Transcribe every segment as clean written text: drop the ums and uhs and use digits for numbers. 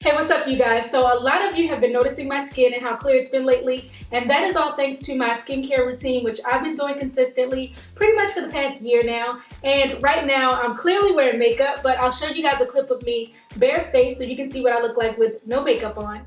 Hey, what's up you guys? So a lot of you have been noticing my skin and how clear it's been lately, and that is all thanks to my skincare routine, which I've been doing consistently pretty much for the past year now. And right now I'm clearly wearing makeup, but I'll show you guys a clip of me bare face so you can see what I look like with no makeup on.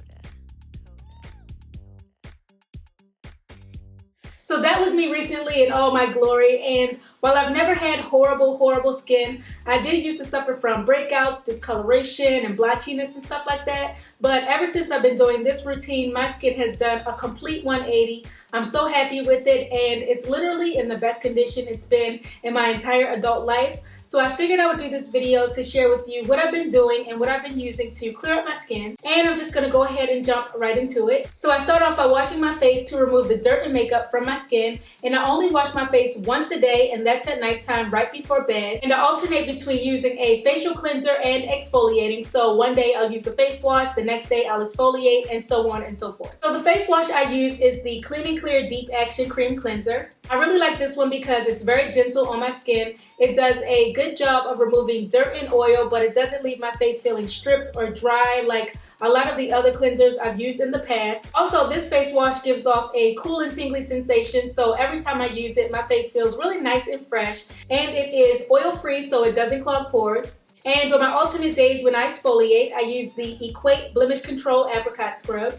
So that was me recently in all my glory, and while I've never had horrible skin, I did used to suffer from breakouts, discoloration, and blotchiness and stuff like that. But ever since I've been doing this routine, my skin has done a complete 180. I'm so happy with it, and it's literally in the best condition it's been in my entire adult life. So I figured I would do this video to share with you what I've been doing and what I've been using to clear up my skin. And I'm just gonna go ahead and jump right into it. So I start off by washing my face to remove the dirt and makeup from my skin. And I only wash my face once a day, and that's at nighttime right before bed. And I alternate between using a facial cleanser and exfoliating. So one day I'll use the face wash, the next day I'll exfoliate, and so on and so forth. So the face wash I use is the Clean and Clear Deep Action Cream Cleanser. I really like this one because it's very gentle on my skin. It does a good job of removing dirt and oil, but it doesn't leave my face feeling stripped or dry like a lot of the other cleansers I've used in the past. Also, this face wash gives off a cool and tingly sensation, so every time I use it, my face feels really nice and fresh. And it is oil-free, so it doesn't clog pores. And on my alternate days when I exfoliate, I use the Equate Blemish Control Apricot Scrub.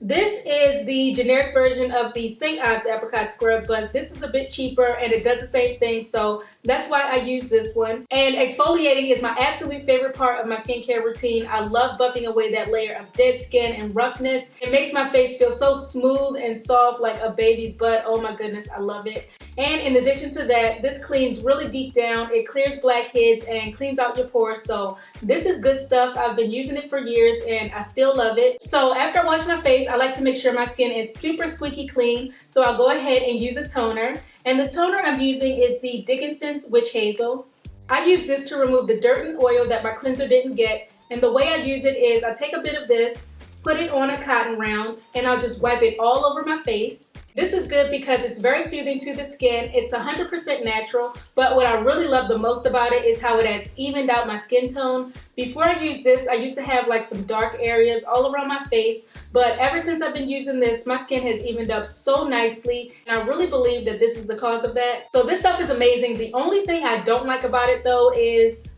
This is the generic version of the St. Ives Apricot Scrub, but this is a bit cheaper and it does the same thing, so that's why I use this one. And exfoliating is my absolute favorite part of my skincare routine. I love buffing away that layer of dead skin and roughness. It makes my face feel so smooth and soft like a baby's butt. Oh my goodness, I love it. And in addition to that, this cleans really deep down. It clears blackheads and cleans out your pores. So this is good stuff. I've been using it for years and I still love it. So after I wash my face, I like to make sure my skin is super squeaky clean. So I'll go ahead and use a toner. And the toner I'm using is the Dickinson's Witch Hazel. I use this to remove the dirt and oil that my cleanser didn't get. And the way I use it is I take a bit of this, put it on a cotton round, and I'll just wipe it all over my face. This is good because it's very soothing to the skin. It's 100% natural, but what I really love the most about it is how it has evened out my skin tone. Before I used this, I used to have like some dark areas all around my face, but ever since I've been using this, my skin has evened up so nicely, and I really believe that this is the cause of that. So this stuff is amazing. The only thing I don't like about it though is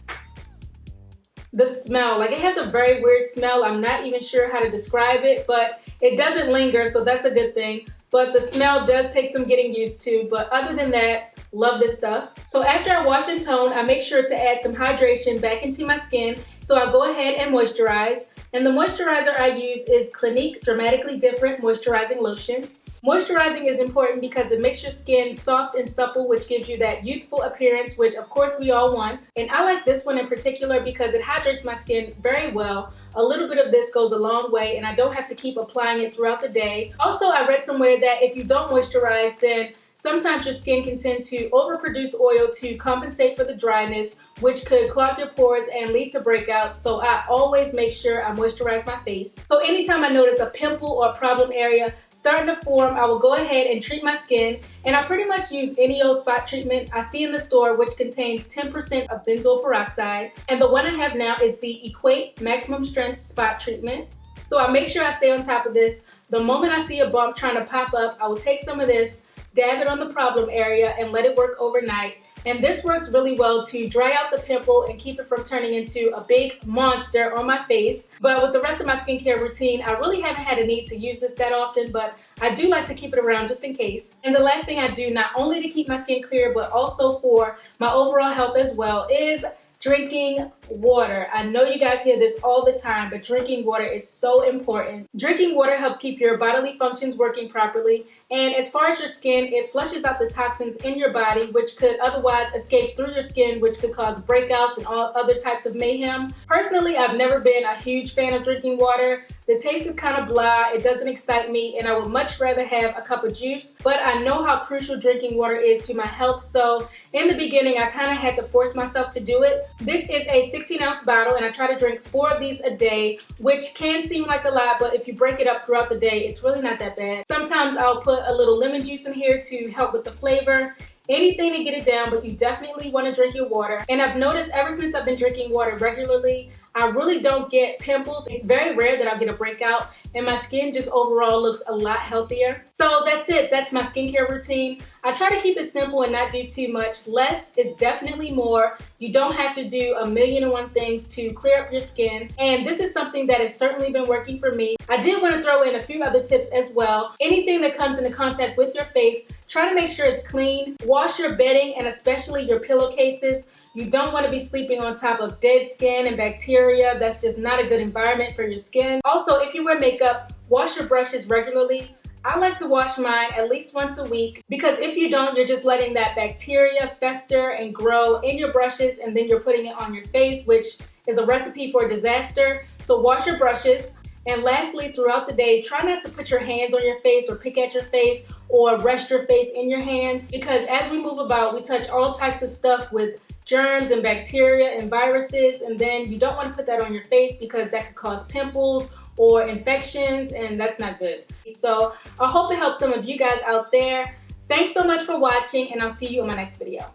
the smell. Like, it has a very weird smell. I'm not even sure how to describe it, but it doesn't linger, so that's a good thing. But the smell does take some getting used to, but other than that, love this stuff. So after I wash and tone, I make sure to add some hydration back into my skin. So I'll go ahead and moisturize. And the moisturizer I use is Clinique Dramatically Different Moisturizing Lotion. Moisturizing is important because it makes your skin soft and supple, which gives you that youthful appearance, which of course we all want. And I like this one in particular because it hydrates my skin very well. A little bit of this goes a long way, and I don't have to keep applying it throughout the day. Also, I read somewhere that if you don't moisturize, then sometimes your skin can tend to overproduce oil to compensate for the dryness, which could clog your pores and lead to breakouts. So I always make sure I moisturize my face. So anytime I notice a pimple or a problem area starting to form, I will go ahead and treat my skin. And I pretty much use any old spot treatment I see in the store, which contains 10% of benzoyl peroxide. And the one I have now is the Equate Maximum Strength Spot Treatment. So I make sure I stay on top of this. The moment I see a bump trying to pop up, I will take some of this, dab it on the problem area, and let it work overnight. And this works really well to dry out the pimple and keep it from turning into a big monster on my face. But with the rest of my skincare routine, I really haven't had a need to use this that often, but I do like to keep it around just in case. And the last thing I do, not only to keep my skin clear, but also for my overall health as well, is drinking water. I know you guys hear this all the time, but drinking water is so important. Drinking water helps keep your bodily functions working properly. And as far as your skin, it flushes out the toxins in your body, which could otherwise escape through your skin, which could cause breakouts and all other types of mayhem. Personally, I've never been a huge fan of drinking water. The taste is kind of blah, it doesn't excite me, and I would much rather have a cup of juice, but I know how crucial drinking water is to my health, so in the beginning I kind of had to force myself to do it. This is a 16-ounce bottle, and I try to drink 4 of these a day, which can seem like a lot, but if you break it up throughout the day, it's really not that bad. Sometimes I'll put a little lemon juice in here to help with the flavor. Anything to get it down, but you definitely want to drink your water. And I've noticed ever since I've been drinking water regularly, I really don't get pimples. It's very rare that I'll get a breakout, and my skin just overall looks a lot healthier. So that's it. That's my skincare routine. I try to keep it simple and not do too much. Less is definitely more. You don't have to do 1,000,001 things to clear up your skin, and this is something that has certainly been working for me. I did want to throw in a few other tips as well. Anything that comes into contact with your face, try to make sure it's clean. Wash your bedding and especially your pillowcases. You don't want to be sleeping on top of dead skin and bacteria. That's just not a good environment for your skin. Also, if you wear makeup, wash your brushes regularly. I like to wash mine at least once a week, because if you don't, you're just letting that bacteria fester and grow in your brushes, and then you're putting it on your face, which is a recipe for disaster. So wash your brushes. And lastly, throughout the day, try not to put your hands on your face or pick at your face or rest your face in your hands, because as we move about, we touch all types of stuff with germs and bacteria and viruses, and then you don't want to put that on your face because that could cause pimples or infections, and that's not good. So I hope it helps some of you guys out there. Thanks so much for watching, and I'll see you in my next video.